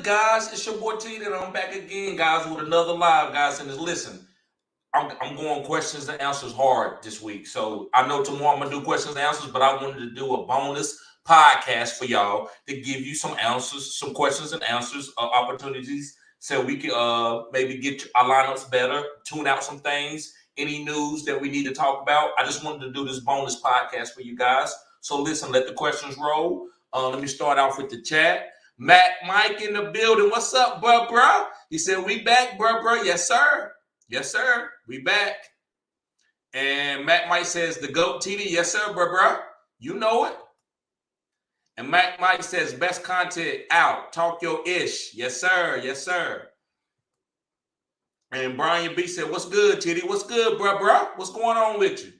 guys? It's your boy T, and I'm back again, guys, with another live, guys. And listen, I'm going questions and answers hard this week. So I know tomorrow I'm going to do questions and answers, but I wanted to do a bonus podcast for y'all to give you some answers, some questions and answers, opportunities, so we can maybe get our lineups better, tune out some things, any news that we need to talk about. I just wanted to do this bonus podcast for you guys. So listen, let the questions roll. Let me start off with the chat. Matt Mike in the building. What's up, bro? He said, we back, bro. Yes, sir. Yes, sir. We back. And Matt Mike says, the GOAT TD. Yes, sir, bro. You know it. And Matt Mike says, best content out. Talk your ish. Yes, sir. Yes, sir. And Brian B said, what's good, TD? What's good, bro? What's going on with you?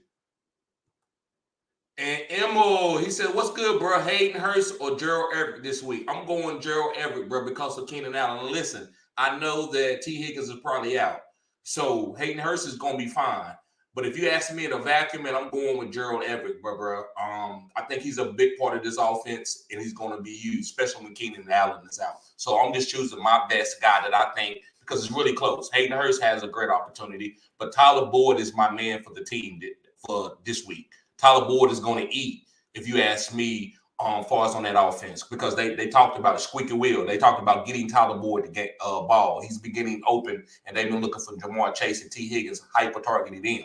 And Emo, he said, what's good, bro? Hayden Hurst or Gerald Everett this week? I'm going Gerald Everett, bro, because of Keenan Allen. Listen, I know that T. Higgins is probably out. So Hayden Hurst is going to be fine. But if you ask me in a vacuum, and I'm going with Gerald Everett, bro. I think he's a big part of this offense, and he's going to be used, especially when Keenan Allen is out. So I'm just choosing my best guy that I think, because it's really close. Hayden Hurst has a great opportunity, but Tyler Boyd is my man for the team for this week. Tyler Boyd is going to eat, if you ask me, far as on that offense, because they talked about a squeaky wheel. They talked about getting Tyler Boyd to get a ball. He's been getting open, and they've been looking for Jamar Chase and T. Higgins hyper-targeted him.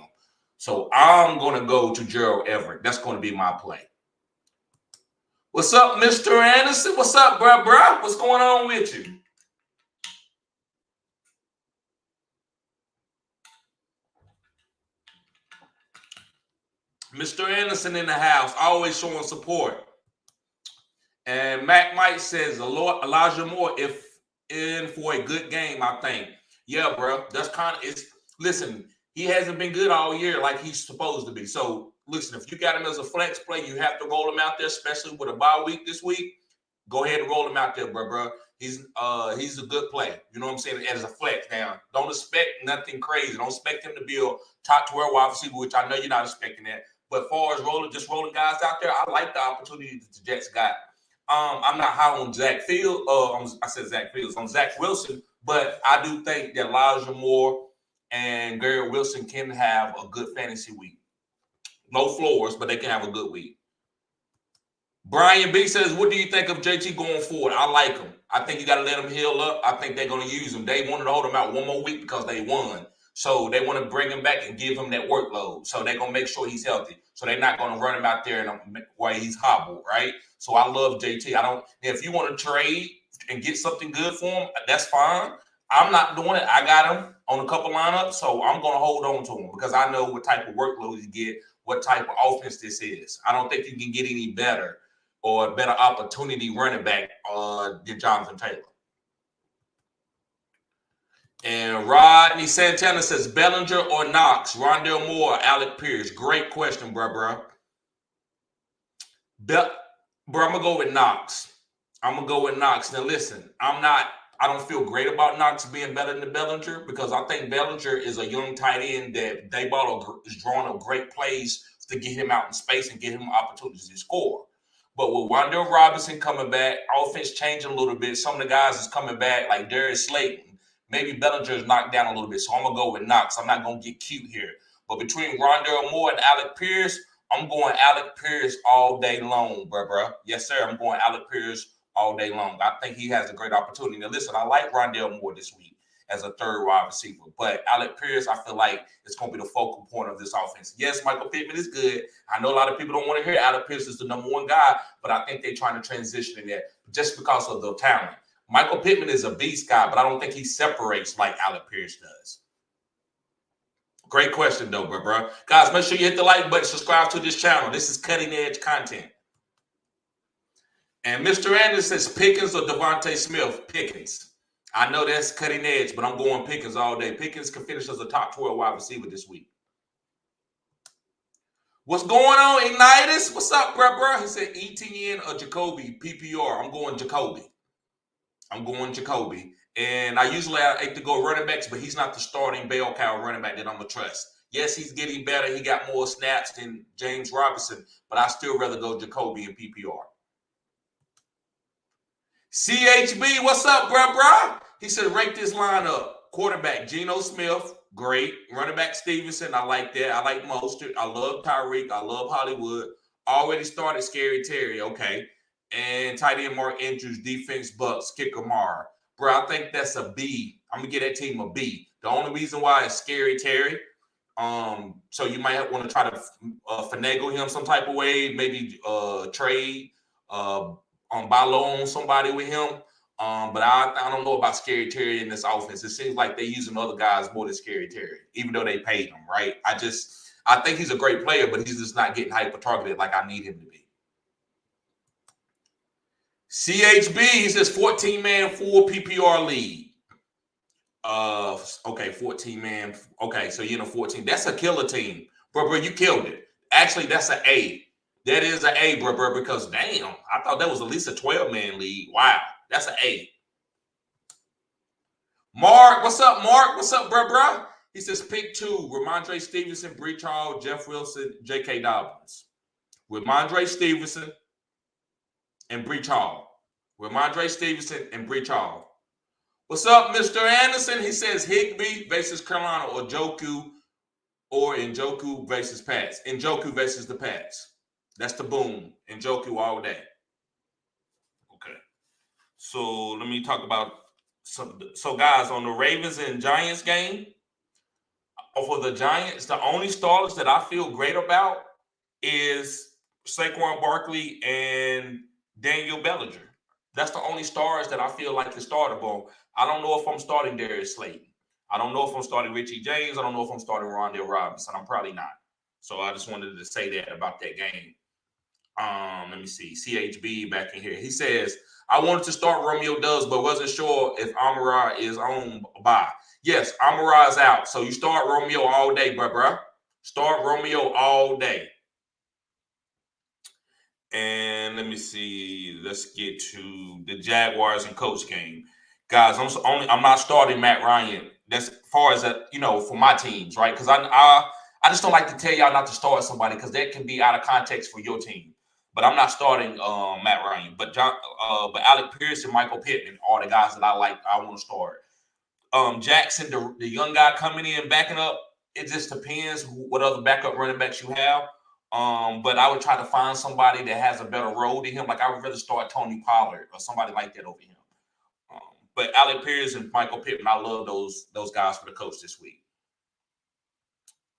So I'm going to go to Gerald Everett. That's going to be my play. What's up, Mr. Anderson? What's up, bro? What's going on with you? Mr. Anderson in the house, always showing support. And Mac Mike says, Elijah Moore, if in for a good game, I think. Yeah, bro. That's kind of it's. Listen, he hasn't been good all year like he's supposed to be. So, listen, if you got him as a flex play, you have to roll him out there, especially with a bye week this week. Go ahead and roll him out there, bro. He's a good play. You know what I'm saying? As a flex. Now, don't expect nothing crazy. Don't expect him to be a top 12 wide receiver, which I know you're not expecting that. But as far as rolling guys out there, I like the opportunity that the Jets got. I'm not high on Zach Fields. I said Zach Fields on Zach Wilson, but I do think that Elijah Moore and Garrett Wilson can have a good fantasy week. No floors, but they can have a good week. Brian B says, what do you think of JT going forward? I like him. I think you got to let him heal up. I think they're going to use him. They wanted to hold him out one more week because they won. So they want to bring him back and give him that workload. So they're going to make sure he's healthy. So they're not going to run him out there while he's hobbled, right? So I love JT. If you want to trade and get something good for him, that's fine. I'm not doing it. I got him on a couple lineups, so I'm going to hold on to him because I know what type of workload you get, what type of offense this is. I don't think you can get any better or a better opportunity running back than Jonathan Taylor. And Rodney Santana says, Bellinger or Knox, Rondale Moore, Alec Pierce. Great question, bro. I'm going to go with Knox. Now, listen, I don't feel great about Knox being better than Bellinger because I think Bellinger is a young tight end that Dayball is drawing up great plays to get him out in space and get him opportunities to score. But with Wan'Dale Robinson coming back, offense changing a little bit, some of the guys is coming back like Darius Slayton. Maybe Bellinger is knocked down a little bit, so I'm going to go with Knox. I'm not going to get cute here. But between Rondale Moore and Alec Pierce, I'm going Alec Pierce all day long, bro. Yes, sir. I'm going Alec Pierce all day long. I think he has a great opportunity. Now, listen, I like Rondale Moore this week as a third wide receiver. But Alec Pierce, I feel like it's going to be the focal point of this offense. Yes, Michael Pittman is good. I know a lot of people don't want to hear Alec Pierce is the number one guy, but I think they're trying to transition in there just because of the talent. Michael Pittman is a beast guy, but I don't think he separates like Alec Pierce does. Great question, though, bro. Guys, make sure you hit the like button, subscribe to this channel. This is cutting-edge content. And Mr. Anderson says Pickens or Devontae Smith? Pickens. I know that's cutting edge, but I'm going Pickens all day. Pickens can finish as a top 12 wide receiver this week. What's going on, Ignitus? What's up, bro? He said ETN or Jacoby, PPR. I'm going Jacoby. And I usually like to go running backs, but he's not the starting bell cow running back that I'm going to trust. Yes, he's getting better. He got more snaps than James Robinson, but I still rather go Jacoby and PPR. CHB, what's up, bruh? He said, rate this lineup. Quarterback, Geno Smith, great. Running back, Stevenson, I like that. I like Mostert. I love Tyreek. I love Hollywood. Already started Scary Terry, okay. And tight end, Mark Andrews. Defense, Bucks. Kicker, Mara. Bro, I think that's a B. I'm going to give that team a B. The only reason why is Scary Terry. So you might want to try to finagle him some type of way, maybe trade, buy low on somebody with him. But I don't know about Scary Terry in this offense. It seems like they're using other guys more than Scary Terry, even though they paid him, right? I think he's a great player, but he's just not getting hyper targeted like I need him to be. CHB, he says 14-man full PPR league. Okay, 14-man. Okay, so you're in a 14. That's a killer team. Bro, you killed it. Actually, that's an A. That is an A, bro, because damn, I thought that was at least a 12-man league. Wow, that's an A. Mark, what's up, Mark? What's up, bro? He says pick 2, Ramondre Stevenson, Breach Hall, Jeff Wilson, J.K. Dobbins. Ramondre Stevenson and Breach Hall. Ramondre Stevenson and Breach Hall. What's up, Mr. Anderson? He says Higbee versus Carolina or Njoku versus Pats. Njoku versus the Pats. That's the boom. Njoku all day. Okay. So let me talk about so guys, on the Ravens and Giants game, for the Giants, the only starters that I feel great about is Saquon Barkley and Daniel Bellinger. That's the only stars that I feel like is startable. I don't know if I'm starting Darius Slayton. I don't know if I'm starting Richie James. I don't know if I'm starting Rondale Robinson. I'm probably not. So I just wanted to say that about that game. Let me see. CHB back in here. He says, I wanted to start Romeo Doubs, but wasn't sure if Amara is on bye. Yes, Amara is out. So you start Romeo all day, bro. Start Romeo all day. And let me see. Let's get to the Jaguars and Colts game. Guys, I'm not starting Matt Ryan. That's as far as that, for my teams, right? Because I just don't like to tell y'all not to start somebody because that can be out of context for your team. But I'm not starting Matt Ryan. But Alec Pierce and Michael Pittman are the guys that I want to start. Jackson, the young guy coming in, backing up. It just depends what other backup running backs you have. But I would try to find somebody that has a better role than him. Like I would rather start Tony Pollard or somebody like that over him. But Alec Pierce and Michael Pittman, I love those guys for the coach this week.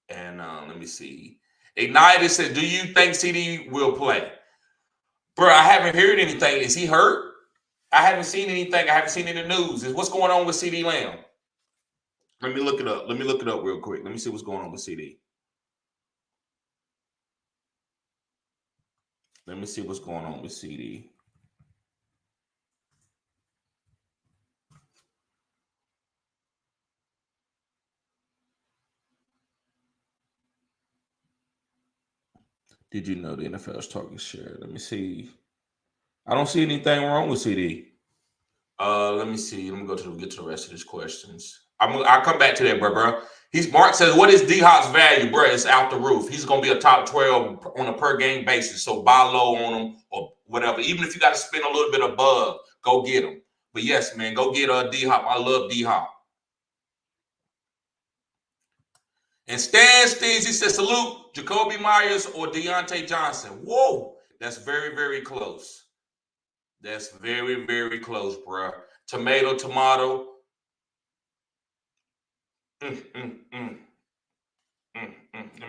And let me see. Ignited said, do you think CD will play? Bro, I haven't heard anything. Is he hurt? I haven't seen anything. I haven't seen any news. What's going on with CD Lamb? Let me look it up. Real quick. Let me see what's going on with CD. Let me see what's going on with CD. Did you know the NFL's target share? Let me see. I don't see anything wrong with CD. Let me see. Let me get to the rest of these questions. I'll come back to that, bro. Mark says, what is D-Hop's value, bro? It's out the roof. He's going to be a top 12 on a per game basis. So buy low on him or whatever. Even if you got to spend a little bit above, go get him. But yes, man, go get D-Hop. I love D-Hop. And Stan Steves, he says, salute Jacoby Myers or Deontay Johnson. Whoa, that's very, very close. That's very, very close, bro. Tomato. Let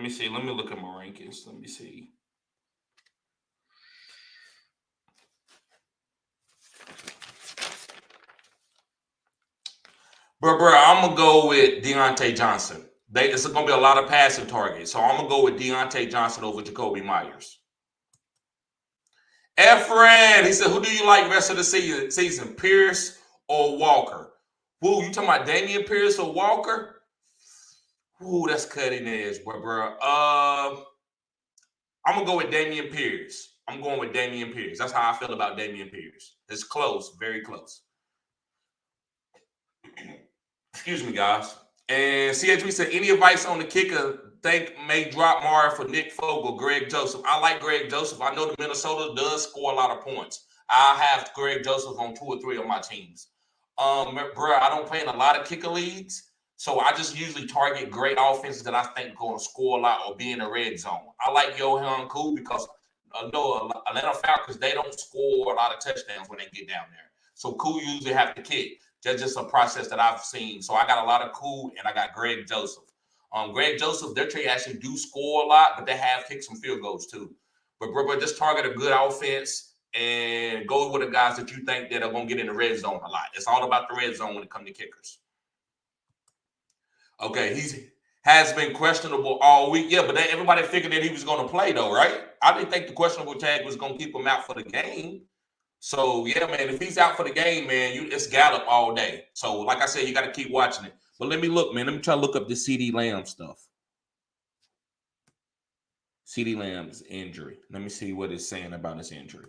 me see. Let me look at my rankings. Let me see. Bro, I'm going to go with Deontay Johnson. It's going to be a lot of passing targets. So I'm going to go with Deontay Johnson over Jacoby Myers. Efren, he said, who do you like rest of the season, Pierce or Walker? Who, you talking about Damian Pierce or Walker? Ooh, that's cutting edge, bro. I'm going to go with Damian Pierce. I'm going with Damian Pierce. That's how I feel about Damian Pierce. It's close, very close. Excuse me, guys. And CHB said, any advice on the kicker think may drop Mara for Nick Fogle, Greg Joseph? I like Greg Joseph. I know the Minnesota does score a lot of points. I have Greg Joseph on 2 or 3 of my teams. Bro, I don't play in a lot of kicker leagues, so I just usually target great offenses that I think going to score a lot or be in the red zone. I like Yohan Koo because Atlanta Falcons, they don't score a lot of touchdowns when they get down there. So Koo usually have to kick. That's just a process that I've seen. So I got a lot of Koo and I got Greg Joseph. Greg Joseph, their trade actually do score a lot, but they have kicked some field goals too. But bro, just target a good offense and go with the guys that you think that are going to get in the red zone a lot. It's all about the red zone when it comes to kickers. Okay, he has been questionable all week. Yeah, but everybody figured that he was going to play though, right? I didn't think the questionable tag was going to keep him out for the game. So, yeah, man, if he's out for the game, man, it's Gallup all day. So, like I said, you got to keep watching it. But let me look, man. Let me try to look up the CeeDee Lamb stuff. CeeDee Lamb's injury. Let me see what it's saying about his injury.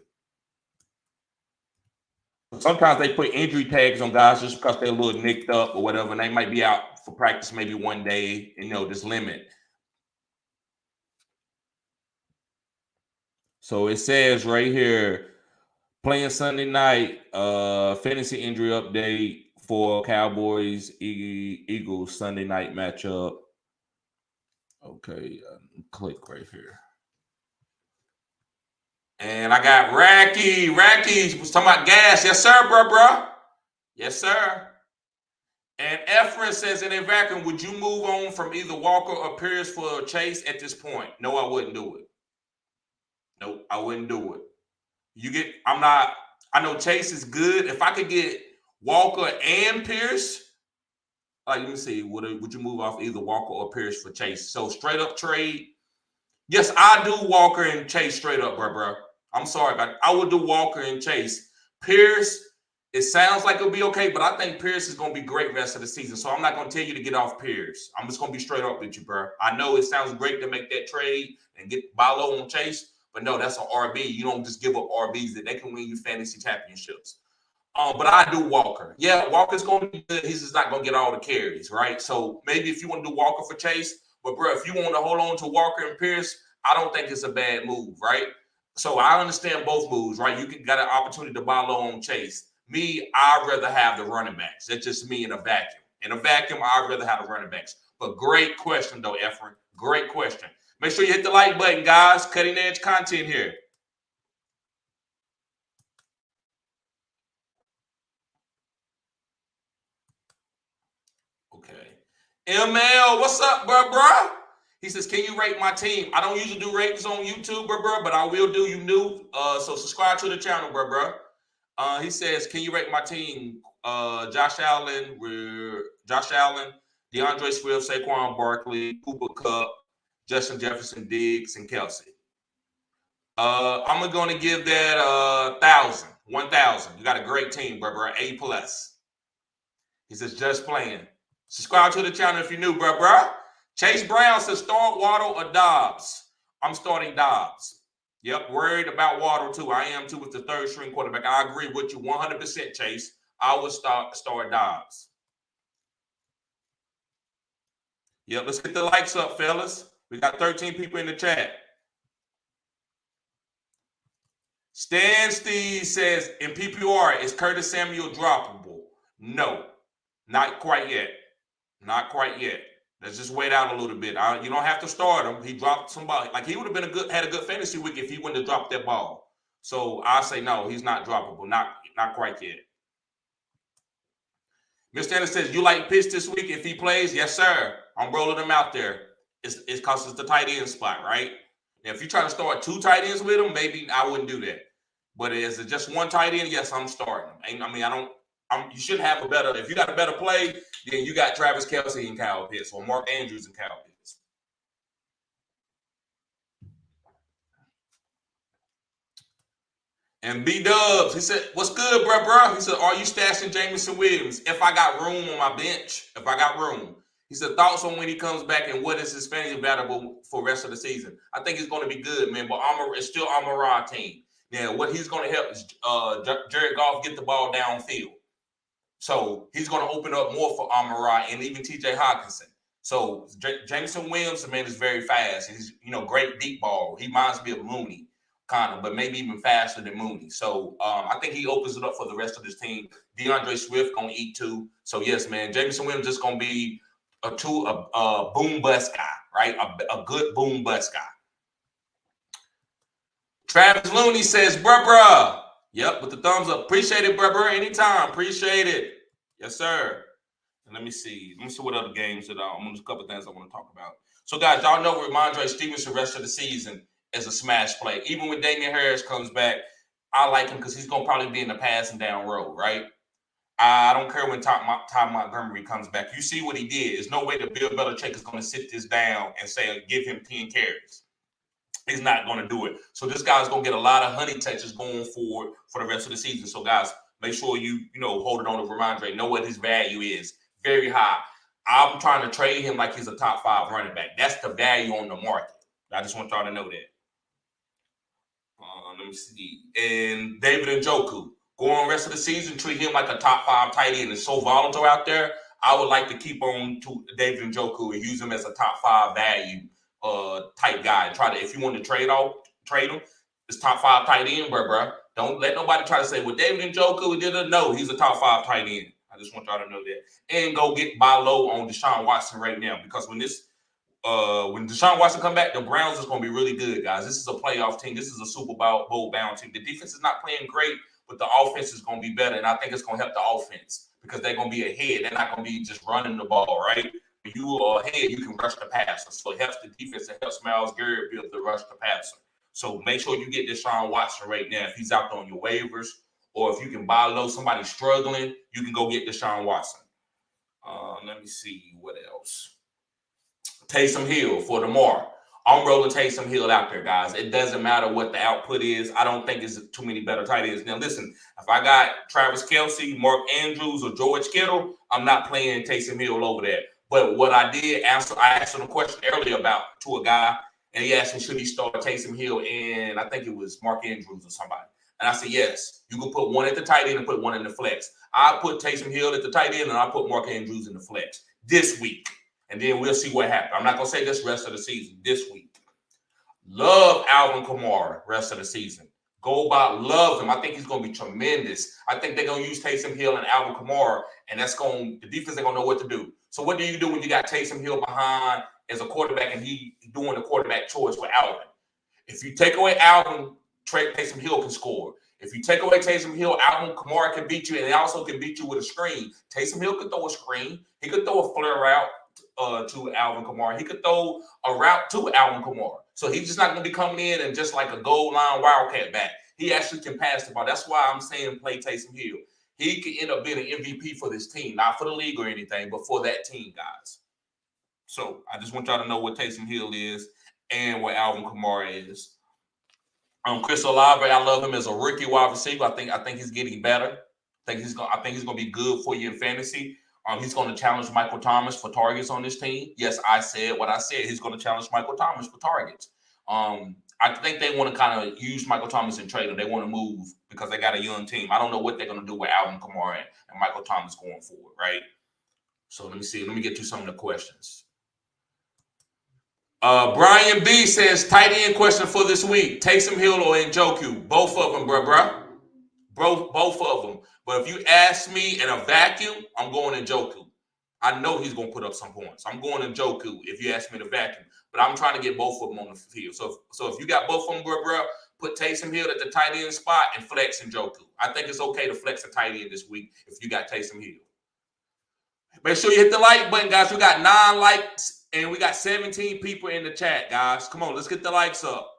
Sometimes they put injury tags on guys just because they're a little nicked up or whatever, and they might be out for practice maybe one day, and, just limit. So it says right here, playing Sunday night, fantasy injury update for Cowboys Eagles Sunday night matchup. Okay, click right here. And I got Racky. Racky was talking about gas. Yes, sir, bro. Yes, sir. And Efren says in a vacuum, would you move on from either Walker or Pierce for Chase at this point? No, I wouldn't do it. No, I wouldn't do it. I know Chase is good. If I could get Walker and Pierce, let me see, would you move off either Walker or Pierce for Chase? So straight up trade. Yes, I do Walker and Chase straight up, bro. I'm sorry, but I would do Walker and Chase. Pierce, it sounds like it'll be okay, but I think Pierce is going to be great rest of the season. So I'm not going to tell you to get off Pierce. I'm just going to be straight up with you, bro. I know it sounds great to make that trade and get buy low on Chase, but no, that's an RB. You don't just give up RBs that they can win you fantasy championships. But I do Walker. Yeah, Walker's going to be good. He's just not going to get all the carries, right? So maybe if you want to do Walker for Chase, but bro, if you want to hold on to Walker and Pierce, I don't think it's a bad move, right? So I understand both moves, right? You got an opportunity to buy low on Chase. Me, I'd rather have the running backs. That's just me in a vacuum. In a vacuum, I'd rather have the running backs. But great question, though, Efren. Great question. Make sure you hit the like button, guys. Cutting edge content here. Okay. ML, what's up, bro? He says, can you rate my team? I don't usually do ratings on YouTube, bro, but I will do. You new. So subscribe to the channel, bro. He says, can you rate my team? Josh Allen, DeAndre Swift, Saquon Barkley, Cooper Kupp, Justin Jefferson, Diggs, and Kelsey. I'm going to give that 1,000. You got a great team, bro. A+. He says, just playing. Subscribe to the channel if you're new, bro. Chase Brown says, start Waddle or Dobbs. I'm starting Dobbs. Yep, worried about Waddle too. I am too with the third string quarterback. I agree with you 100%, Chase. I would start Dobbs. Yep, let's get the likes up, fellas. We got 13 people in the chat. Stan Steve says, in PPR, is Curtis Samuel droppable? No, not quite yet. Not quite yet. Let's just wait out a little bit. You don't have to start him. He dropped somebody. Like, he would have been had a good fantasy week if he wouldn't have dropped that ball. So I say no, he's not droppable. Not quite yet. Mr. Anderson says, you like Pitts this week if he plays? Yes, sir. I'm rolling him out there. It's because it's the tight end spot, right? Now, if you're trying to start 2 tight ends with him, maybe I wouldn't do that. But is it just 1 tight end? Yes, I'm starting him. You should have a better. If you got a better play, then you got Travis Kelce and Kyle Pitts, or Mark Andrews and Kyle Pitts. And B-Dubs, he said, what's good, bro? He said, are you stashing Jameson Williams? If I got room on my bench, if I got room. He said, thoughts on when he comes back and what is his fantasy valuable for the rest of the season? I think it's going to be good, man, but it's still Amon-Ra team. Now, what he's going to help is Jared Goff get the ball downfield. So he's going to open up more for Amon-Ra and even TJ Hockenson. So Jameson Williams, man, is very fast. He's, great deep ball. He reminds me of Mooney. kind of, but maybe even faster than Mooney. So I think he opens it up for the rest of this team. DeAndre Swift gonna eat too. So yes, man, Jameson Williams just gonna be a boom bust guy, right? A good boom bust guy. Travis Looney says, bruh. Yep, with the thumbs up. Appreciate it, bruh. Anytime. Appreciate it. Yes, sir. And let me see what other games that there's a couple of things I want to talk about. So, guys, y'all know Ramondre Stevenson the rest of the season is a smash play. Even when Damian Harris comes back, I like him because he's going to probably be in the passing down road, right? I don't care when Ty Montgomery comes back. You see what he did. There's no way that Bill Belichick is going to sit this down and say, give him 10 carries. He's not going to do it. So this guy's going to get a lot of honey touches going forward for the rest of the season. So, guys, make sure you hold it on to Ramondre. Know what his value is. Very high. I'm trying to trade him like he's a top 5 running back. That's the value on the market. I just want y'all to know that. Let me see. And David Njoku. Go on the rest of the season, treat him like a top 5 tight end. It's so volatile out there. I would like to keep on to David Njoku and use him as a top 5 value type guy. If you want to trade him. It's top 5 tight end, bro. Don't let nobody try to say, well, David Njoku didn't know he's a top 5 tight end. I just want y'all to know that. And go buy low on Deshaun Watson right now, because when Deshaun Watson come back, the Browns is going to be really good, guys. This is a playoff team. This is a Super Bowl bound team. The defense is not playing great, but the offense is going to be better, and I think it's going to help the offense because they're going to be ahead. They're not going to be just running the ball, right? When you are ahead, you can rush the passer. So it helps the defense. It helps Myles Garrett be able to rush the passer. So make sure you get Deshaun Watson right now if he's out there on your waivers. Or if you can buy low, somebody struggling, you can go get Deshaun Watson. Let me see what else. Taysom Hill for tomorrow. I'm rolling Taysom Hill out there, guys. It doesn't matter what the output is. I don't think it's too many better tight ends. Now, listen, if I got Travis Kelce, Mark Andrews, or George Kittle, I'm not playing Taysom Hill over there. But what I did answer, I asked him a question earlier to a guy, and he asked me, should he start Taysom Hill and I think it was Mark Andrews or somebody. And I said, yes, you can put one at the tight end and put one in the flex. I put Taysom Hill at the tight end and I put Mark Andrews in the flex this week. And then we'll see what happens. I'm not going to say this rest of the season, this week. Love Alvin Kamara rest of the season. Love him. I think he's going to be tremendous. I think they're going to use Taysom Hill and Alvin Kamara, and the defense ain't going to know what to do. So what do you do when you got Taysom Hill behind as a quarterback and he doing the quarterback choice with Alvin? If you take away Alvin, Taysom Hill can score. If you take away Taysom Hill, Alvin Kamara can beat you, and he also can beat you with a screen. Taysom Hill could throw a screen. He could throw a flare route to Alvin Kamara. He could throw a route to Alvin Kamara. So he's just not going to be coming in and just like a goal line wildcat back. He actually can pass the ball. That's why I'm saying play Taysom Hill. He could end up being an MVP for this team, not for the league or anything, but for that team, guys. So I just want y'all to know what Taysom Hill is and what Alvin Kamara is. Chris Olave, I love him as a rookie wide receiver. I think he's getting better. I think he's going to be good for you in fantasy. He's going to challenge Michael Thomas for targets on this team. Yes, I said what I said. He's going to challenge Michael Thomas for targets. I think they want to kind of use Michael Thomas and trade him. They want to move because they got a young team. I don't know what they're going to do with Alvin Kamara and Michael Thomas going forward, right? So let me see. Let me get to some of the questions. Brian B says, tight end question for this week. Taysom Hill or Njoku? Both of them, bro. Both of them. But if you ask me in a vacuum, I'm going Njoku. I know he's going to put up some points. I'm going Njoku if you ask me in a vacuum. But I'm trying to get both of them on the field. So if you got both of them, bro, put Taysom Hill at the tight end spot and flex Njoku. I think it's okay to flex a tight end this week if you got Taysom Hill. Make sure you hit the like button, guys. We got 9 likes. And we got 17 people in the chat, guys. Come on, let's get the likes up.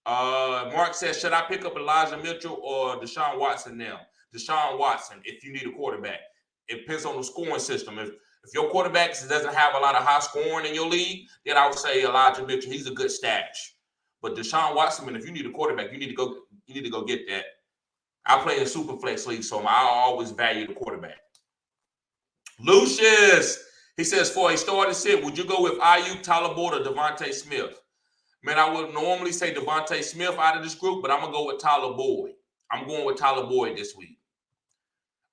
Mark says, should I pick up Elijah Mitchell or Deshaun Watson now? Deshaun Watson, if you need a quarterback. It depends on the scoring system. If your quarterback doesn't have a lot of high scoring in your league, then I would say Elijah Mitchell. He's a good stash. But Deshaun Watson, if you need a quarterback, you need to go get that. I play in super flex league, so I always value the quarterback. Lucius. He says, for a starting sit, would you go with Ayuk, Tyler Boyd, or Devontae Smith? Man, I would normally say Devontae Smith out of this group, but I'm going to go with Tyler Boyd. I'm going with Tyler Boyd this week.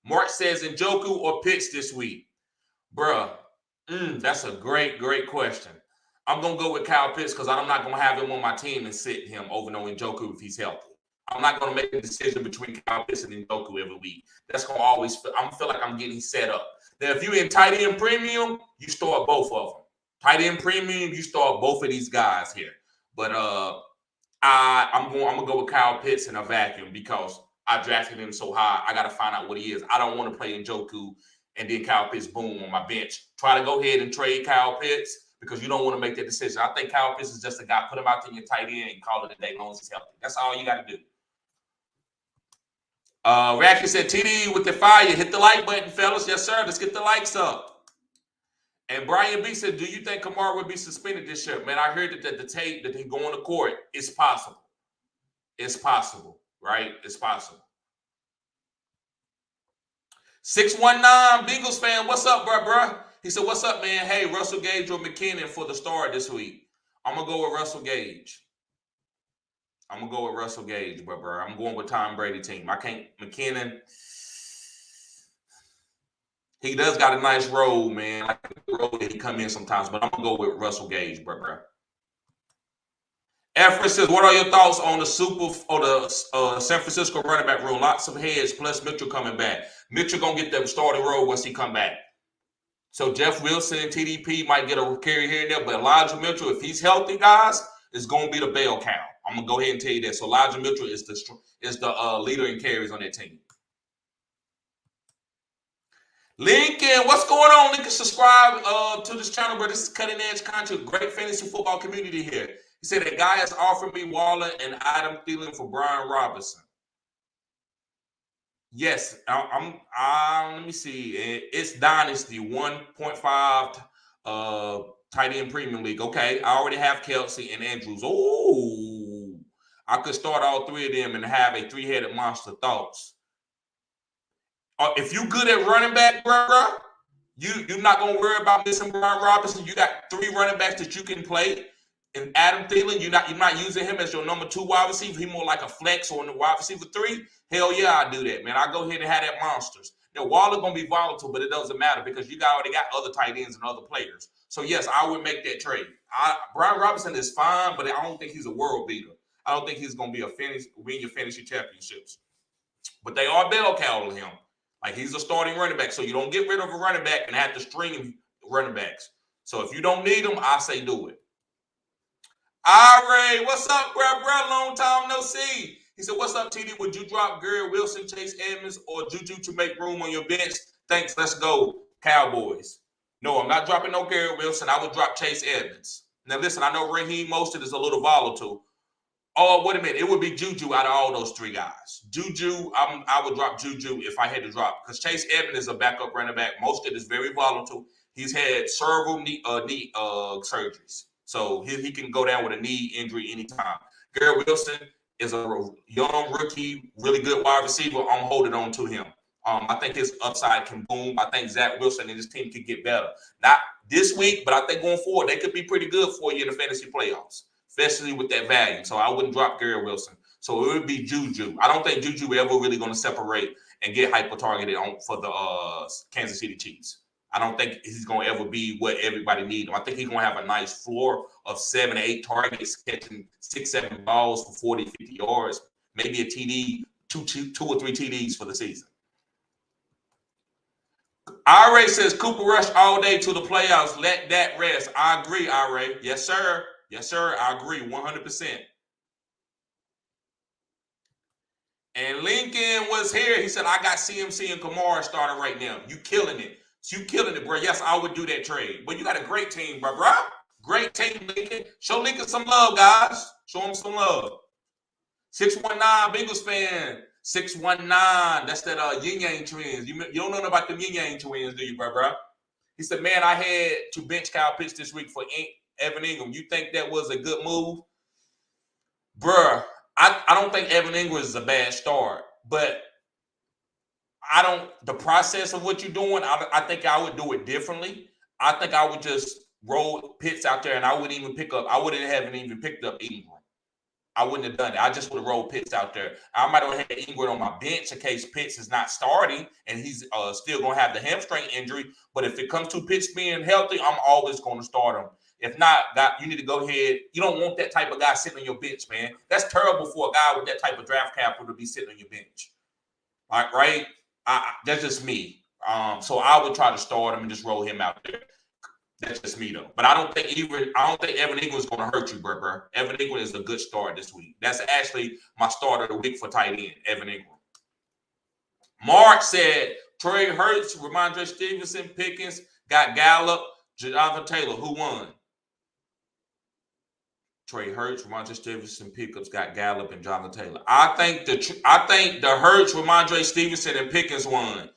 Mark says, Njoku or Pitts this week? Bruh, that's a great question. I'm going to go with Kyle Pitts because I'm not going to have him on my team and sit him over no Njoku if he's healthy. I'm not going to make a decision between Kyle Pitts and Njoku every week. That's going to always feel like I'm getting set up. Now, if you're in tight end premium, you start both of them. Tight end premium, you start both of these guys here. But I'm gonna go with Kyle Pitts in a vacuum because I drafted him so high. I got to find out what he is. I don't want to play Njoku and then Kyle Pitts, boom, on my bench. Try to go ahead and trade Kyle Pitts because you don't want to make that decision. I think Kyle Pitts is just a guy. Put him out there in your tight end and call it a day as long as he's healthy. That's all you got to do. Racky said, TD with the fire. Hit the like button, fellas. Yes, sir. Let's get the likes up. And Brian B said, do you think Kamara would be suspended this year? Man, I heard that the tape that he going to court. It's possible. It's possible, right? It's possible. 619 Bengals fan, what's up, bro? He said, what's up, man? Hey, Russell Gage or McKinnon for the start this week. I'm going to go with Russell Gage. I'm going to go with Russell Gage, bro. I'm going with Tom Brady team. I can't, McKinnon. He does got a nice role, man. Like the role that he come in sometimes, but I'm going to go with Russell Gage, bro. Efren says, what are your thoughts on the San Francisco running back room? Lots of heads, plus Mitchell coming back. Mitchell going to get the starting role once he come back. So Jeff Wilson and TDP might get a carry here and there, but Elijah Mitchell, if he's healthy, guys, is going to be the bell cow. I'm going to go ahead and tell you that. So Elijah Mitchell is the leader in carries on that team. Lincoln, what's going on? Lincoln, subscribe to this channel, bro. This is cutting edge content. Great fantasy football community here. He said that guy has offered me Waller and Adam Thielen for Brian Robinson. Yes, let me see. It's Dynasty 1.5 tight end premium league. Okay, I already have Kelsey and Andrews. Oh, I could start all three of them and have a three-headed monster. Thoughts? If you good at running back, bro, you're not gonna worry about missing Brian Robinson. You got three running backs that you can play. And Adam Thielen, you're not using him as your number 2 wide receiver. He's more like a flex or in the wide receiver 3. Hell yeah, I do that, man. I go ahead and have that monsters. Now, Waller going to be volatile, but it doesn't matter because you already got other tight ends and other players. So, yes, I would make that trade. Brian Robinson is fine, but I don't think he's a world beater. I don't think he's going to be win your fantasy championships. But they are bell cowing him. Like, he's a starting running back. So, you don't get rid of a running back and have to string running backs. So, if you don't need them, I say do it. Ray, what's up, bro? Long time no see. He said, what's up, TD? Would you drop Garrett Wilson, Chase Edmonds, or Juju to make room on your bench? Thanks. Let's go, Cowboys. No, I'm not dropping no Garrett Wilson. I would drop Chase Edmonds. Now, listen, I know Raheem Mostert is a little volatile. Oh, wait a minute. It would be Juju out of all those three guys. Juju, I would drop Juju if I had to drop because Chase Edmonds is a backup running back. Mostert is very volatile. He's had several knee surgeries. So he can go down with a knee injury anytime. Garrett Wilson is a young rookie, really good wide receiver. I'm holding on to him. I think his upside can boom. I think Zach Wilson and his team could get better. Not this week, but I think going forward, they could be pretty good for you in the fantasy playoffs, especially with that value. So I wouldn't drop Garrett Wilson. So it would be Juju. I don't think Juju ever really going to separate and get hyper-targeted for the Kansas City Chiefs. I don't think he's going to ever be what everybody needs him. I think he's going to have a nice floor of 7 to 8 targets, catching 6-7 balls for 40, 50 yards, maybe a TD, two or three TDs for the season. Ira says Cooper Rush all day to the playoffs. Let that rest. I agree, Ira. Yes, sir. Yes, sir. I agree 100%. And Lincoln was here. He said, I got CMC and Kamara starting right now. You killing it. You killing it, bro. Yes, I would do that trade. But you got a great team, bro. Great team, Lincoln. Show Lincoln some love, guys. Show him some love. 619 Bengals fan. 619. That's that Yin Yang twins. You don't know about the Yin Yang twins, do you, bro? He said, man, I had to bench Kyle Pitts this week for Evan Ingram. You think that was a good move? Bruh, I don't think Evan Ingram is a bad start, but the process of what you're doing, I think I would do it differently. I think I would just roll Pitts out there and I wouldn't even picked up Ingram. I wouldn't have done it. I just would have rolled Pitts out there. I might have had Ingram on my bench in case Pitts is not starting and he's still going to have the hamstring injury. But if it comes to Pitts being healthy, I'm always going to start him. If not, God, you need to go ahead. You don't want that type of guy sitting on your bench, man. That's terrible for a guy with that type of draft capital to be sitting on your bench. Right? That's just me. So I would try to start him and just roll him out there. That's just me though. But I don't think Evan Ingram is going to hurt you, bro. Evan Ingram is a good start this week. That's actually my start of the week for tight end, Evan Ingram. Mark said Trey Hurts, Ramondre Stevenson, Pickens, got Gallup, Jonathan Taylor. Who won? Trey Hurts, Ramondre Stevenson, Pickens, got Gallup, and Jonathan Taylor. I think the Hurts, Ramondre Stevenson, and Pickens won.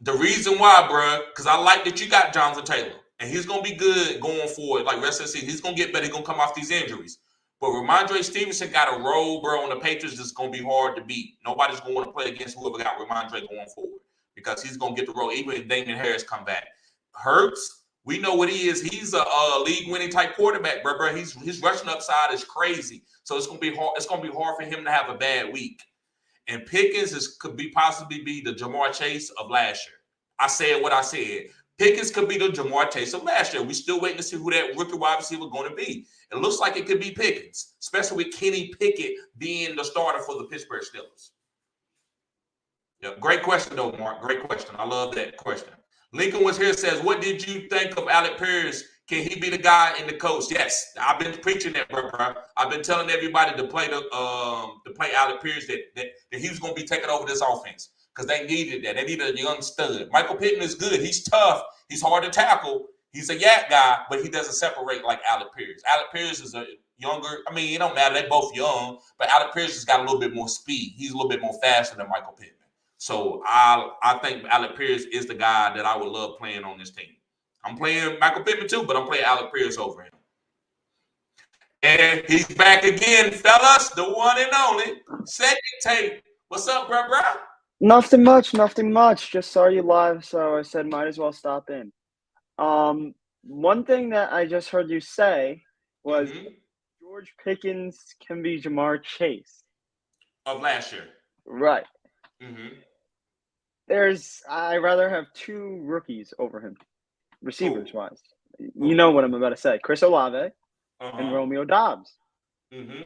The reason why, bro, because I like that you got Jonathan Taylor, and he's gonna be good going forward. Like rest of the season, he's gonna get better. He's gonna come off these injuries. But Ramondre Stevenson got a role, bro, on the Patriots that's gonna be hard to beat. Nobody's gonna want to play against whoever got Ramondre going forward because he's gonna get the role even if Damien Harris come back. Hurts, we know what he is. He's a league-winning type quarterback, bro. His rushing upside is crazy. So it's gonna be hard. It's gonna be hard for him to have a bad week. And Pickens could possibly be the Ja'Marr Chase of last year. I said what I said. Pickens could be the Ja'Marr Chase of last year. We're still waiting to see who that rookie wide receiver is going to be. It looks like it could be Pickens, especially with Kenny Pickett being the starter for the Pittsburgh Steelers. Yep. Great question, though, Mark. Great question. I love that question. Lincoln was here, says, what did you think of Alec Pierce? Can he be the guy in the coach? Yes, I've been preaching that, bro. I've been telling everybody to play Alec Pierce that he was going to be taking over this offense because they needed that. They needed a young stud. Michael Pittman is good. He's tough. He's hard to tackle. He's a yak guy, but he doesn't separate like Alec Pierce. Alec Pierce is a younger. I mean, it don't matter. They're both young, but Alec Pierce has got a little bit more speed. He's a little bit more faster than Michael Pittman. So I think Alec Pierce is the guy that I would love playing on this team. I'm playing Michael Pittman too, but I'm playing Alec Pierce over him. And he's back again, fellas, the one and only Second Take. What's up, bro? Nothing much. Just saw you live, so I said might as well stop in. One thing that I just heard you say was George Pickens can be Ja'Marr Chase of last year, right? Mm-hmm. I'd rather have two rookies over him, receivers wise. You know what I'm about to say. Chris Olave and Romeo Doubs. Mm-hmm.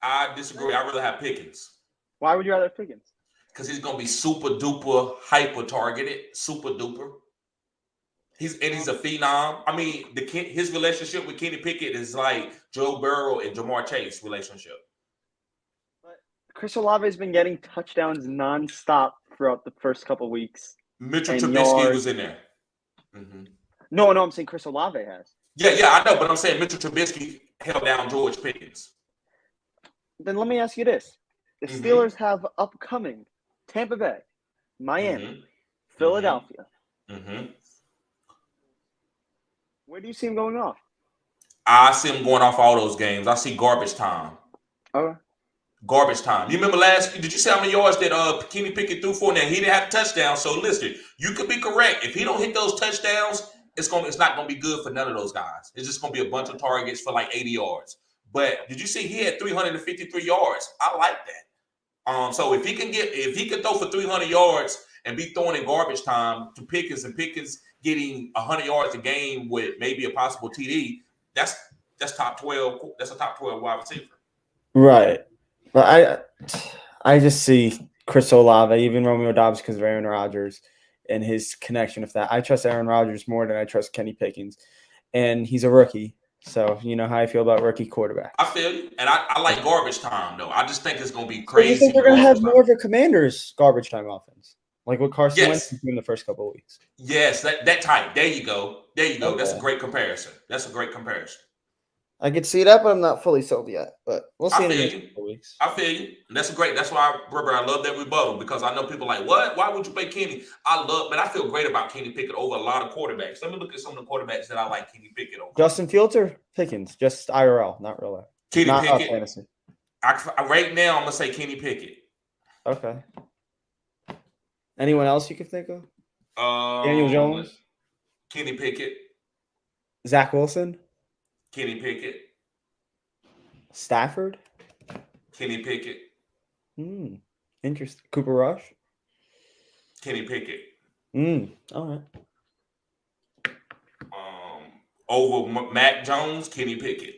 I disagree. I'd rather have Pickens. Why would you rather have Pickens? Because he's gonna be super duper hyper targeted, super duper. He's a phenom. I mean, his relationship with Kenny Pickett is like Joe Burrow and Ja'Marr Chase relationship. But Chris Olave has been getting touchdowns nonstop throughout the first couple of weeks. Mitchell Trubisky was in there. Mm-hmm. No, I'm saying Chris Olave has. Yeah, I know, but I'm saying Mitchell Trubisky held down George Pickens. Then let me ask you this. The Steelers have upcoming Tampa Bay, Miami, Philadelphia. Where do you see him going off? I see him going off all those games. I see garbage time. Okay. Garbage time. You remember did you see how many yards that Kenny Pickett threw for? Now he didn't have a touchdown. So listen, you could be correct. If he don't hit those touchdowns, it's not gonna be good for none of those guys. It's just gonna be a bunch of targets for like 80 yards. But did you see he had 353 yards? I like that. So if he can throw for 300 yards and be throwing in garbage time to Pickens and Pickens getting 100 yards a game with maybe a possible TD, that's top 12. That's a top 12 wide receiver. Right. But I just see Chris Olave, even Romeo Doubs, because of Aaron Rodgers and his connection with that. I trust Aaron Rodgers more than I trust Kenny Pickens. And he's a rookie. So you know how I feel about rookie quarterbacks. I feel you. And I like garbage time, though. I just think it's going to be crazy. You think they're going to have more of a Commander's garbage time offense? Like what Carson Wentz in the first couple of weeks. Yes, that type. There you go. Okay. That's a great comparison. I could see that, but I'm not fully sold yet. But we'll see in the next couple weeks. I feel you. And that's why, brother, I love that rebuttal because I know people like, what? Why would you play Kenny? I feel great about Kenny Pickett over a lot of quarterbacks. Let me look at some of the quarterbacks that I like Kenny Pickett over. Justin Fields or Pickens? Just IRL, not real life. Kenny Pickett. Fantasy. Right now, I'm going to say Kenny Pickett. Okay. Anyone else you can think of? Daniel Jones? Kenny Pickett. Zach Wilson? Kenny Pickett. Stafford? Kenny Pickett. Interesting. Cooper Rush? Kenny Pickett. All right. over Mac Jones, Kenny Pickett.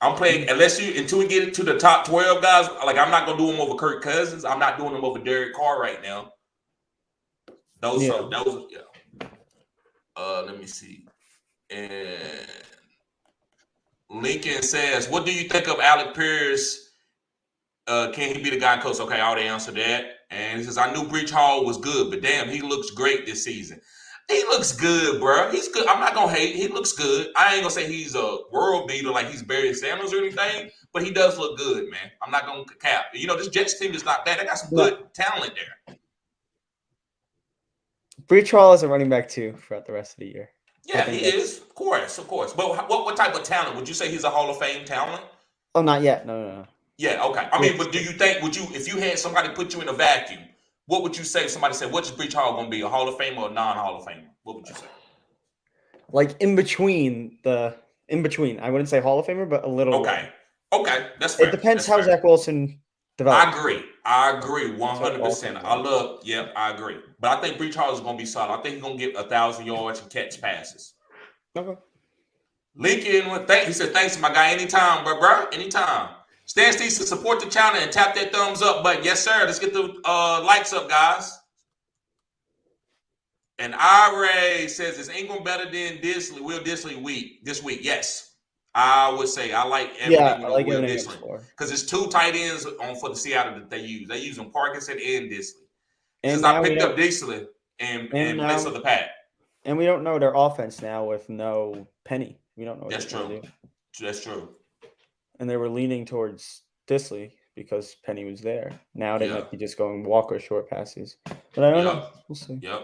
I'm playing until we get to the top 12 guys. Like I'm not gonna do them over Kirk Cousins. I'm not doing them over Derek Carr right now. Let me see. And Lincoln says, "What do you think of Alec Pierce? Can he be the guy coach?" Okay, I already answered that. And he says, "I knew Breach Hall was good, but damn, he looks great this season." He looks good, bro. He's good. I'm not gonna hate. He looks good. I ain't gonna say he's a world beater like he's Barry Sanders or anything, but he does look good, man. I'm not gonna cap. This Jets team is not bad. They got some good talent there. Breach Hall is a running back too throughout the rest of the year. Yeah, he is. Of course. But what type of talent? Would you say he's a Hall of Fame talent? Oh, not yet. No. Yeah, okay. I mean, but do you think if you had somebody put you in a vacuum, what would you say if somebody said, what's Breach Hall going to be, a Hall of Famer or a non-Hall of Famer? What would you say? Like in between. I wouldn't say Hall of Famer, but a little. Okay. Okay. That's fair. It depends how Zach Wilson develops. I agree 100%. I agree. But I think Breach Hall is going to be solid. I think he's going to get 1,000 yards and catch passes. Okay. Lincoln, he said, thanks, my guy. Anytime, bro. Anytime. Stan Steele to support the channel and tap that thumbs up button. Yes, sir. Let's get the likes up, guys. And Ira says, is Ingram better than Disley? Will Disley this week? Yes. I would say I like everything with Will Disley. Because it's two tight ends for the Seattle that they use. They use them Parkinson and Disley. Since I picked up Disley in place of the Pat. And we don't know their offense now with no Penny. We don't know what that's true. That's true. And they were leaning towards Disley because Penny was there. Now they might be just going Walker short passes. But I don't know. We'll see. Yep.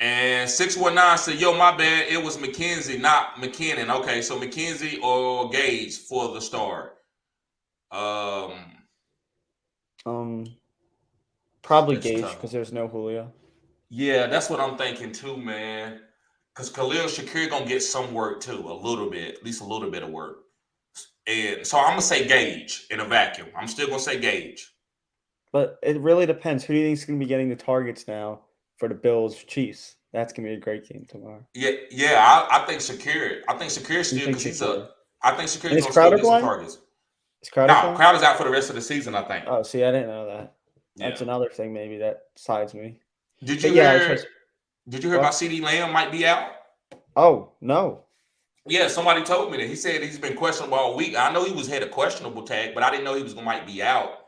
And 619 said, yo, my bad. It was McKenzie, not McKinnon. Okay, so McKenzie or Gage for the start. Probably Gage because there's no Julio. Yeah, that's what I'm thinking too, man. Because Khalil Shakir gonna get some work too, a little bit, at least a little bit of work. And so I'm gonna say Gage in a vacuum. I'm still gonna say Gage. But it really depends. Who do you think is gonna be getting the targets now for the Bills Chiefs? That's gonna be a great game tomorrow. Yeah. I think Shakir. I think Shakir still because I think Shakir is gonna get some targets. Is Crowder? Crowder's out for the rest of the season, I think. Oh, see, I didn't know that. That's another thing maybe that sides me. Did you hear about CeeDee Lamb might be out? Oh, no. Yeah, somebody told me that. He said he's been questionable all week. I know he had a questionable tag, but I didn't know he might be out.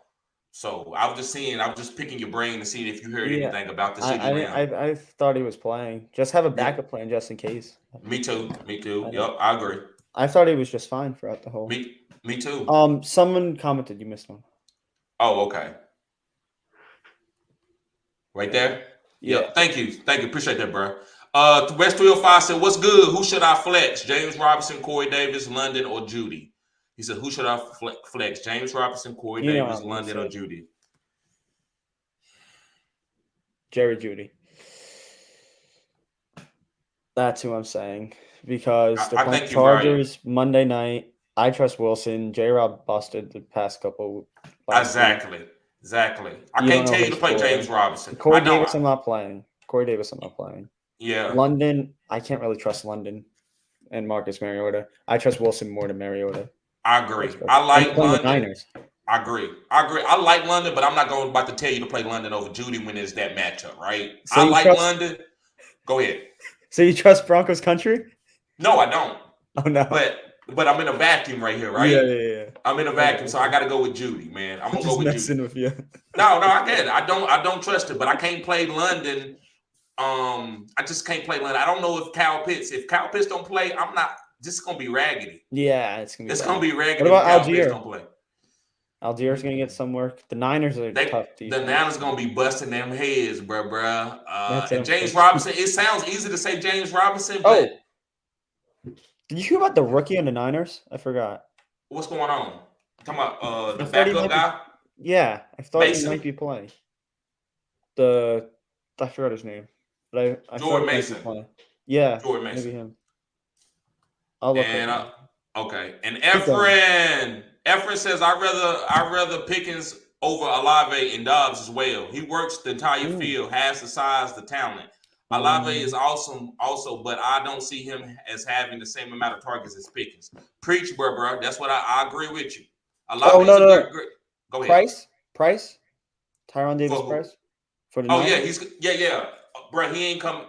So I was just picking your brain to see if you heard anything about the CeeDee Lamb. I thought he was playing. Just have a backup plan just in case. Me too. Yep, I agree. I thought he was just fine throughout the whole. Me too. Someone commented you missed one. Oh, okay. Right there? Yeah. Thank you. Appreciate that, bro. West 305 said, what's good? Who should I flex? James Robinson, Corey Davis, London, or Judy? He said, who should I flex? James Robinson, Corey Davis, London, or Judy? Jerry Judy. That's who I'm saying. Because the Chargers, right. Monday night, I trust Wilson. J-Rob busted the past couple. Exactly. I can't tell you to play James Robinson. Corey Davis, I'm not playing. Yeah. London, I can't really trust London and Marcus Mariota. I trust Wilson more than Mariota. I agree. I like London. Niners. I agree. I like London, but I'm not about to tell you to play London over Judy when there's that matchup, right? So I like London. Go ahead. So you trust Broncos country? No, I don't. Oh, no. But I'm in a vacuum right here, right? Yeah. I'm in a vacuum, so I got to go with Judy, man. I'm gonna go with Judy. With you. No, I get it. I don't trust it, but I can't play London. I just can't play London. I don't know if Kyle Pitts don't play, I'm not. This is gonna be raggedy. Yeah, it's gonna be raggedy. What about Algier? Don't play. Algier's gonna get some work. The Niners are tough. The Niners gonna be busting them heads, bro. And James Robinson. It sounds easy to say James Robinson, but did you hear about the rookie on the Niners? I forgot. What's going on? Talking about the backup guy? Yeah, I thought he might be playing. I forgot his name, but I Jordan Mason. Yeah, Jordan Mason. Maybe him. I'll look and okay. And Efren says I'd rather Pickens over Olave and Dobbs as well. He works the entire field, has the size, the talent. Olave is awesome also, but I don't see him as having the same amount of targets as Pickens. Preach, bro. That's what I agree with you. Olave is a great. Go ahead. Price, Tyron Davis For who? Price for the Oh Niners? yeah. Bro, he ain't come.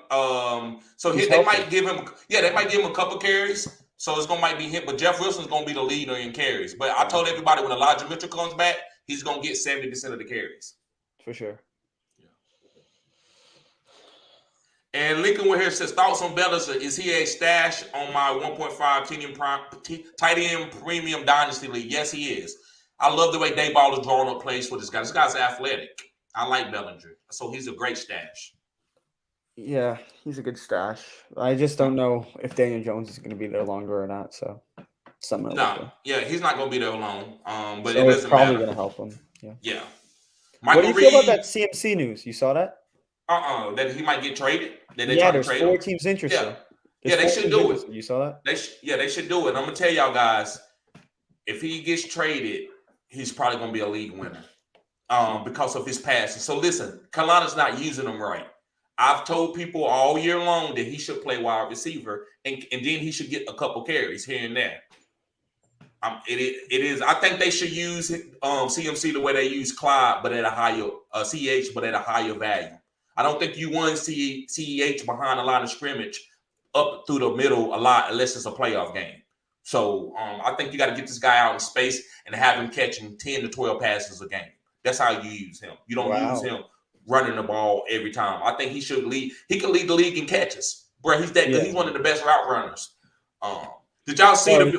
So He's they healthy. might give him. Yeah, they might give him a couple carries. So it's gonna might be him, but Jeff Wilson's gonna be the leader in carries. But I told everybody when Elijah Mitchell comes back, he's gonna get 70% of the carries. For sure. And Lincoln here says thoughts on Bellinger. Is he a stash on my 1.5 tight end premium dynasty league? Yes, he is. I love the way Dayball is drawing up plays for this guy. This guy's athletic. I like Bellinger, so he's a great stash. Yeah, he's a good stash. I just don't know if Daniel Jones is going to be there longer or not. So something. No, yeah, he's not going to be there long. But so it doesn't probably matter. going to help him. Yeah. What do you feel about that CMC news? You saw that? That he might get traded. That they there's 4 teams interested. Yeah, they should do it. You saw that? They should do it. I'm gonna tell y'all guys, if he gets traded, he's probably gonna be a league winner. Because of his passing. So listen, Carolina's not using him right. I've told people all year long that he should play wide receiver, and then he should get a couple carries here and there. It is. I think they should use CMC the way they use Clyde, but at a higher CH, but at a higher value. I don't think you want CEH behind a line of scrimmage up through the middle a lot unless it's a playoff game. So I think you got to get this guy out in space and have him catching 10 to 12 passes a game. That's how you use him. You don't use him running the ball every time. I think he should lead. He can lead the league in catches. Bro, he's that good. He's one of the best route runners. Did y'all see the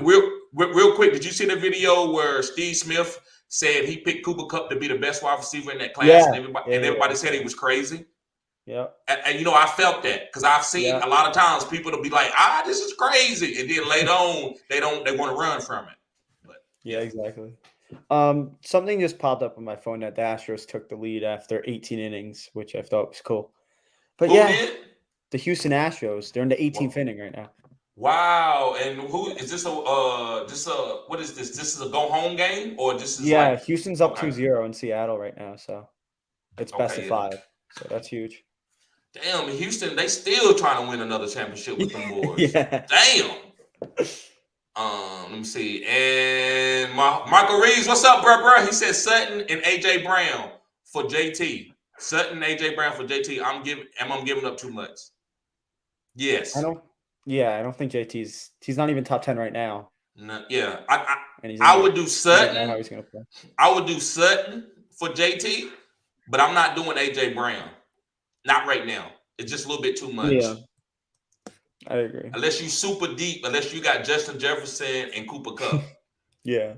real quick? Did you see the video where Steve Smith said he picked Cooper Kupp to be the best wide receiver in that class, and everybody said he was crazy? Yeah. And I felt that because I've seen a lot of times people will be like, this is crazy. And then later on, they want to run from it. But yeah, exactly. Something just popped up on my phone that the Astros took the lead after 18 innings, which I thought was cool. But the Houston Astros, they're in the 18th inning right now. Wow. And who is this what is this? This is a go home game or this is Houston's up 2-0 in Seattle right now, so it's best of 5. So that's huge. Damn, Houston, they still trying to win another championship with them boys. Damn. Let me see. And Michael Reeves, what's up, bro? He said Sutton and AJ Brown for JT. Sutton, AJ Brown for JT. I'm giving up too much. Yes. I don't think JT's. He's not even top 10 right now. No, yeah. I would do Sutton. I don't know how he's gonna play. I would do Sutton for JT, but I'm not doing AJ Brown. Not right now. It's just a little bit too much. Yeah. I agree. Unless you super deep, unless you got Justin Jefferson and Cooper Kupp. Yeah.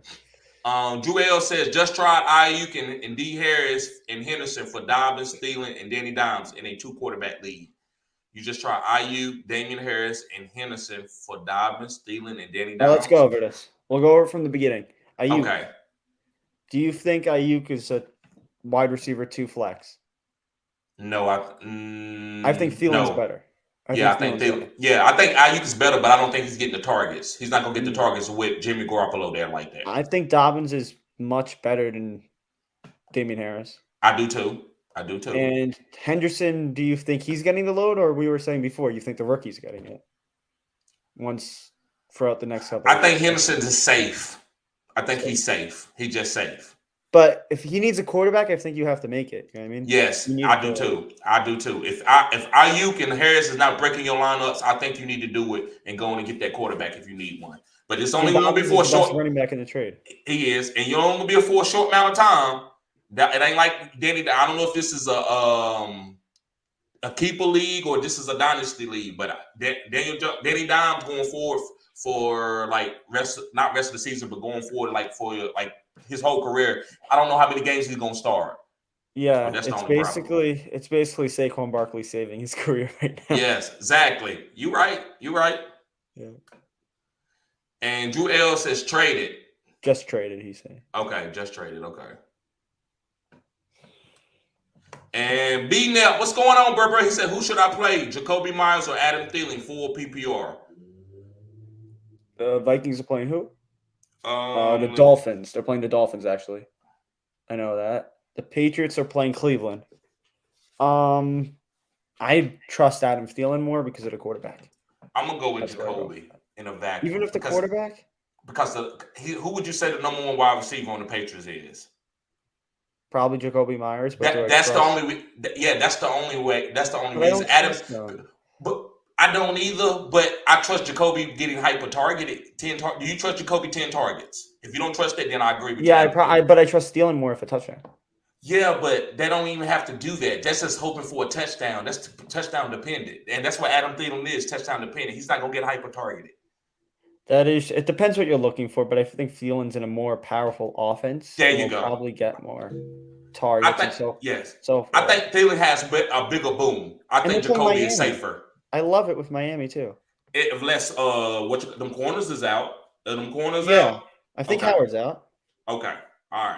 Joel says just tried Ayuk and D. Harris and Henderson for Dobbins, Thielen, and Danny Dimes in a 2-quarterback league. You just try Ayuk, Damian Harris, and Henderson for Dobbins, Thielen, and Danny Dimes. Now let's go over this. We'll go over it from the beginning. Ayuk. Okay. Do you think Ayuk is a wide receiver 2 flex? No, I think Thielen's better. I think Ayuk is better, but I don't think he's getting the targets. He's not going to get the targets with Jimmy Garoppolo there like that. I think Dobbins is much better than Damian Harris. I do too. And Henderson, do you think he's getting the load, or we were saying before, you think the rookie's getting it? Once throughout the next couple. I think Henderson is safe. I think he's safe. He's just safe. But if he needs a quarterback, I think you have to make it. You know what I mean? Yes, I do too. If Ayuk and Harris is not breaking your lineups, I think you need to do it and go in and get that quarterback if you need one. But it's only going to be for a short running back in the trade. He is, and you're only going to be for a short amount of time. That it ain't like Danny. I don't know if this is a keeper league or this is a dynasty league, but Danny Dimes going forward for like not rest of the season, but going forward like for like his whole career. I don't know how many games he's gonna start. Yeah, it's basically Saquon Barkley saving his career right now. Yes, exactly. You're right. Yeah. And Drew L says traded. Just traded, he's saying. Okay, just traded. Okay. And B-Net, what's going on, bro? He said, who should I play? Jacoby Myers or Adam Thielen, full PPR? The Vikings are playing who? The Dolphins. They're playing the Dolphins, actually. I know that. The Patriots are playing Cleveland. I trust Adam Thielen more because of the quarterback. I'm gonna go with That's where I go. Jacoby in a vacuum. Even if the quarterback, because who would you say the number one wide receiver on the Patriots is? probably Jacoby Myers. But That's the only way. Yeah, that's the only way. That's the only reason. But I don't either. But I trust Jacoby getting hyper targeted. Do you trust Jacoby 10 targets? If you don't trust that, then I agree with you. Yeah, but I trust Thielen more if a touchdown. Yeah, but they don't even have to do that. That's just hoping for a touchdown. That's touchdown dependent, and that's what Adam Thielen is, touchdown dependent. He's not gonna get hyper targeted. It depends what you're looking for, but I think Thielen's in a more powerful offense. There you go. Probably get more targets. I think I think Thielen has a bigger boom. I think Jacoby is safer. I love it with Miami too. Unless them corners is out. Them corners out. I think Howard's out. Okay. All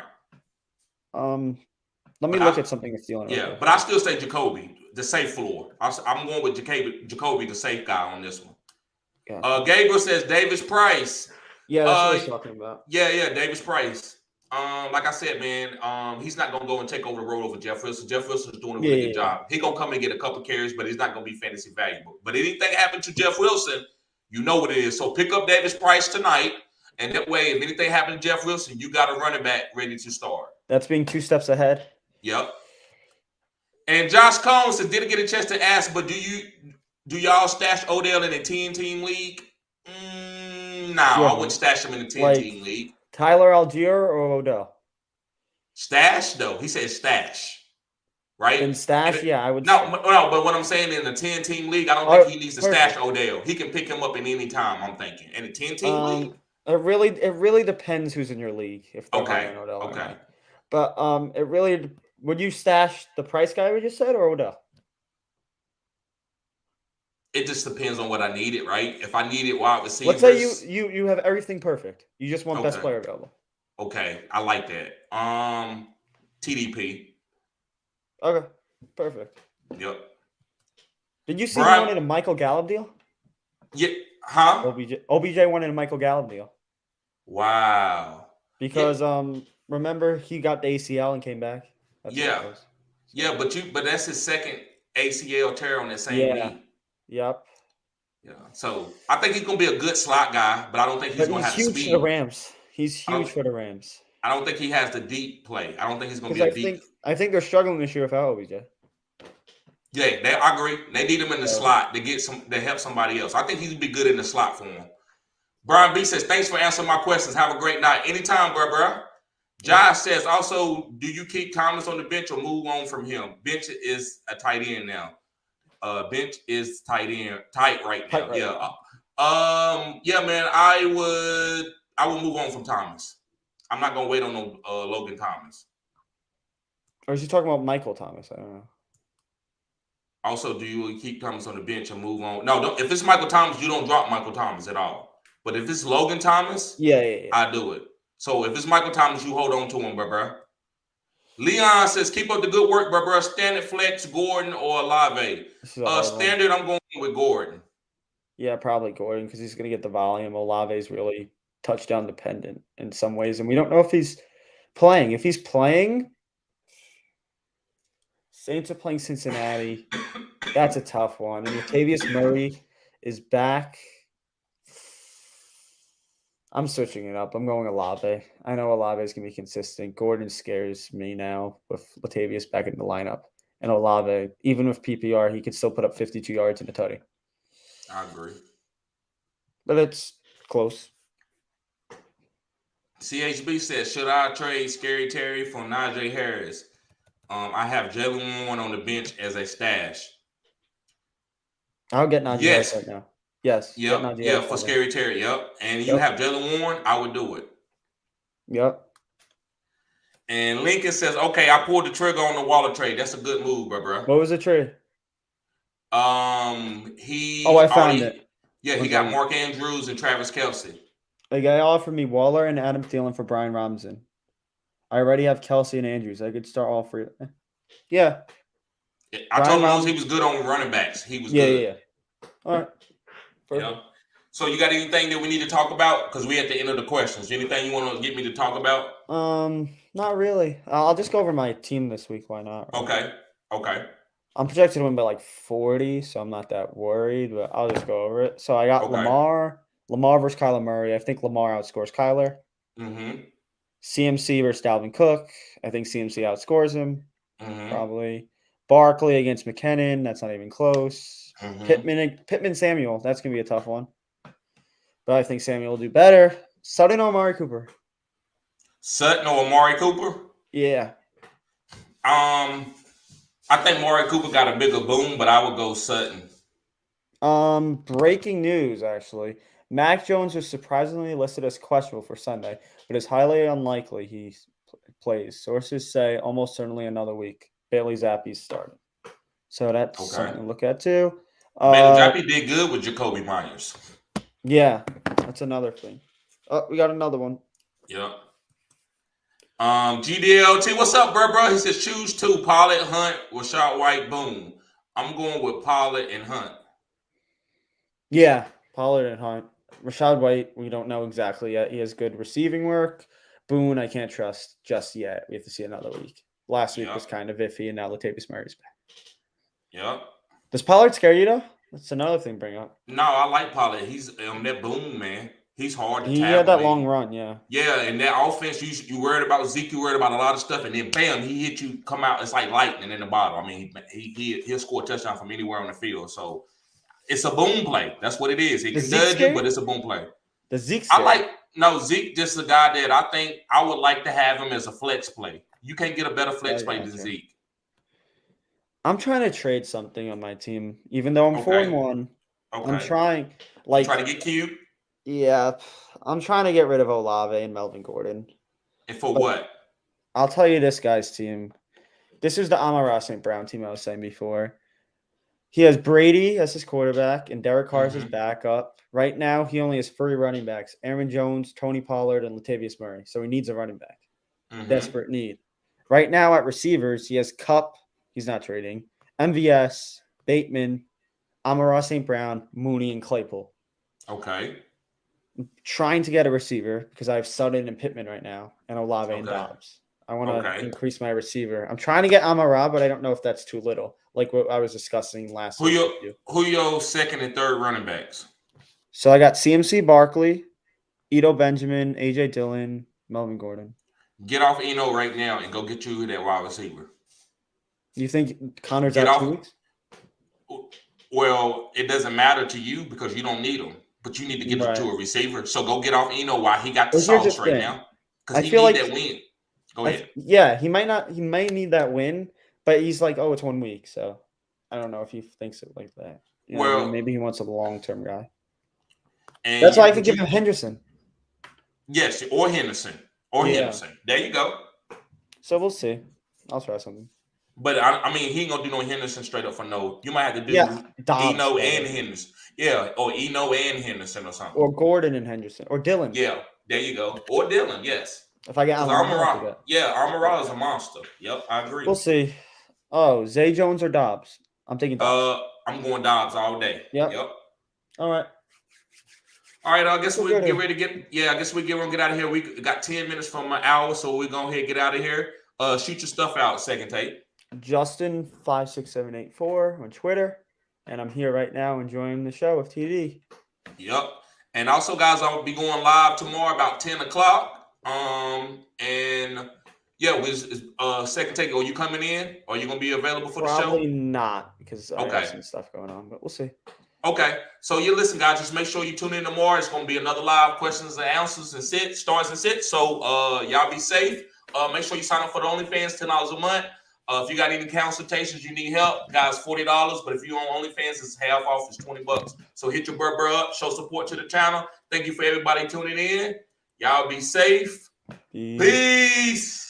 right. Let me look at something with Thielen. Yeah, but I still say Jacoby, the safe floor. I'm going with Jacoby, the safe guy on this one. Yeah. Gabriel says Davis Price. Yeah, that's what he's talking about. Yeah, Davis Price. Like I said, man, he's not gonna go and take over the role over Jeff Wilson. Jeff Wilson's doing a really good job. He's gonna come and get a couple carries, but he's not gonna be fantasy valuable. But anything happened to Jeff Wilson, you know what it is. So pick up Davis Price tonight, and that way, if anything happened to Jeff Wilson, you got a running back ready to start. That's being 2 steps ahead. Yep. And Josh Combs said, didn't get a chance to ask, but do y'all stash Odell in a 10-team league? I wouldn't stash him in a 10-team league. Tyler Algier or Odell? Stash, though. He said stash. Right? In stash, I would. No, but what I'm saying in the 10-team league, I don't think he needs to stash Odell. He can pick him up in any time, I'm thinking. In a 10-team league? It really depends who's in your league. If they're on Odell or not. But it really would you stash the Price guy we just said or Odell? It just depends on what I needed, right? If I needed wide receivers. Let's say you have everything perfect. You just want best player available. Okay, I like that. TDP. Okay, perfect. Yep. Did you see he wanted a Michael Gallup deal? Yeah. Huh? OBJ wanted a Michael Gallup deal. Wow. Because remember he got the ACL and came back. But that's his second ACL tear on that same knee. Yep. Yeah. So I think he's gonna be a good slot guy, but I don't think he's gonna have the speed. He's huge for the Rams. He's huge for the Rams. I don't think he has the deep play. I don't think he's gonna be a deep. I think they're struggling this year without OBJ. Yeah, I agree. They need him in the slot to help somebody else. I think he'd be good in the slot for him. Brian B says, thanks for answering my questions. Have a great night. Anytime, bro. Josh says, also, do you keep Thomas on the bench or move on from him? Bench is a tight end now. Bench is tight right now. Yeah, man. I would move on from Thomas. I'm not gonna wait on no Logan Thomas. Or is he talking about Michael Thomas? I don't know. Also, do you keep Thomas on the bench and move on? No, if it's Michael Thomas, you don't drop Michael Thomas at all. But if it's Logan Thomas, I do it. So if it's Michael Thomas, you hold on to him, bro. Leon says, keep up the good work, bro. Standard flex, Gordon or Olave. Standard, I'm going with Gordon. Yeah, probably Gordon because he's going to get the volume. Olave is really touchdown dependent in some ways. And we don't know if he's playing. If he's playing, Saints are playing Cincinnati. That's a tough one. And Latavius Murray is back. I'm switching it up. I'm going Olave. I know Olave is going to be consistent. Gordon scares me now with Latavius back in the lineup. And Olave, even with PPR, he could still put up 52 yards in a tutty. I agree. But it's close. CHB says, should I trade Scary Terry for Najee Harris? I have Jalen Warren on the bench as a stash. I'll get Najee Harris right now. Yes. Yep. For Scary Terry. Yep. And you have Jalen Warren, I would do it. Yep. And Lincoln says, okay, I pulled the trigger on the Waller trade. That's a good move, bro. What was the trade? I found it. Yeah, he got Mark Andrews and Travis Kelce. A guy offered me Waller and Adam Thielen for Brian Robinson. I already have Kelce and Andrews. I could start all three. Yeah. I told him he was good on running backs. He was good. Yeah. All right. Yeah. So you got anything that we need to talk about? Because we're at the end of the questions. Anything you want to get me to talk about? Not really. I'll just go over my team this week. Why not? Right? Okay. I'm projected to win by like 40, so I'm not that worried, but I'll just go over it. So I got Okay. Lamar versus Kyler Murray. I think Lamar outscores Kyler. Mm-hmm. CMC versus Dalvin Cook. I think CMC outscores him, Mm-hmm. probably. Barkley against McKinnon. That's not even close. Mm-hmm. Pittman Samuel. That's going to be a tough one. But I think Samuel will do better. Sutton or Amari Cooper? Sutton or Amari Cooper? Yeah. I think Amari Cooper got a bigger boom, but I would go Sutton. Breaking news, actually. Mac Jones was surprisingly listed as questionable for Sunday, but is highly unlikely he plays. Sources say almost certainly another week. Bailey Zappi's starting. So that's Okay. something to look at too. Bailey Zappi did good with Jacoby Myers. Yeah, that's another thing. Oh, we got another one. Yep. GDLT, what's up, bro? He says choose two: Pollard, Hunt, Rashad White. Boom. I'm going with Pollard and Hunt. Yeah, Pollard and Hunt. Rashad White, we don't know exactly yet. He has good receiving work. Boone, I can't trust just yet. We have to see another week. Last week was kind of iffy, and now Latavius Murray's back. Yep. Does Pollard scare you, though? That's another thing to bring up. No, I like Pollard. He's on that boom, man. He's hard to tackle. He had that long run, yeah. Yeah, and that offense, you worried about Zeke, you worried about a lot of stuff, and then bam, he hit you, come out, it's like lightning in the bottle. I mean, he'll score a touchdown from anywhere on the field. So it's a boom play. That's what it is. It can dud you, but it's a boom play. The Zeke Zeke just a guy that I think I would like to have him as a flex play. You can't get a better flex play than Zeke. I'm trying to trade something on my team, even though I'm 4-1. Okay. I'm trying to get cute. Yeah, I'm trying to get rid of Olave and Melvin Gordon. And for what? I'll tell you this guy's team. This is the Amon-Ra St. Brown team I was saying before. He has Brady as his quarterback and Derek Carr as his backup. Right now, he only has 3 running backs: Aaron Jones, Tony Pollard, and Latavius Murray. So he needs a running back. Desperate need. Right now at receivers, he has Kupp. He's not trading. MVS, Bateman, Amon-Ra St. Brown, Mooney, and Claypool. Okay. I'm trying to get a receiver because I have Sutton and Pittman right now and Olave and Dobbs. I want to increase my receiver. I'm trying to get Amon-Ra, but I don't know if that's too little. Like what I was discussing last week. Who your second and third running backs? So I got CMC, Barkley, Ito Benjamin, AJ Dillon, Melvin Gordon. Get off Eno right now and go get you that wide receiver. You think Connor's out 2 weeks? Well, it doesn't matter to you because you don't need him, but you need to get to a receiver. So go get off Eno while he got the sauce right now because he needs that win. Go ahead. He might need that win, but he's like, oh, it's 1 week, so I don't know if he thinks it like that. Maybe he wants a long-term guy. And that's why I could give him Henderson. Yes, or Henderson. Henderson. There you go. So we'll see. I'll try something. But I mean, he ain't gonna do no Henderson straight up for no. You might have to do Eno and Henderson. Yeah, or Eno and Henderson or something. Or Gordon and Henderson. Or Dillon. Yeah, there you go. Or Dillon, yes. If I get Amon-Ra. Yeah, Amon-Ra is a monster. Yep, I agree. We'll see. Oh, Zay Jones or Dobbs? I'm taking Dobbs. I'm going Dobbs all day. Yep. All right. I guess we get ready to get. Yeah, I guess we get ready to get out of here. We got 10 minutes from an hour, so we're gonna get out of here. Shoot your stuff out, Second Take. Justin56784 on Twitter, and I'm here right now enjoying the show with TD. Yep, and also, guys, I'll be going live tomorrow about 10 o'clock. And yeah, Second Take. Are you coming in? Are you gonna be available for the show? Probably not because I have some stuff going on, but we'll see. Okay, so you listen, guys. Just make sure you tune in tomorrow. It's gonna be another live questions and answers and starts and sits. So y'all be safe. Make sure you sign up for the OnlyFans, $10 a month. If you got any consultations, you need help, guys, $40. But if you on OnlyFans, it's half off. It's $20. So hit your brother up, show support to the channel. Thank you for everybody tuning in. Y'all be safe. Peace.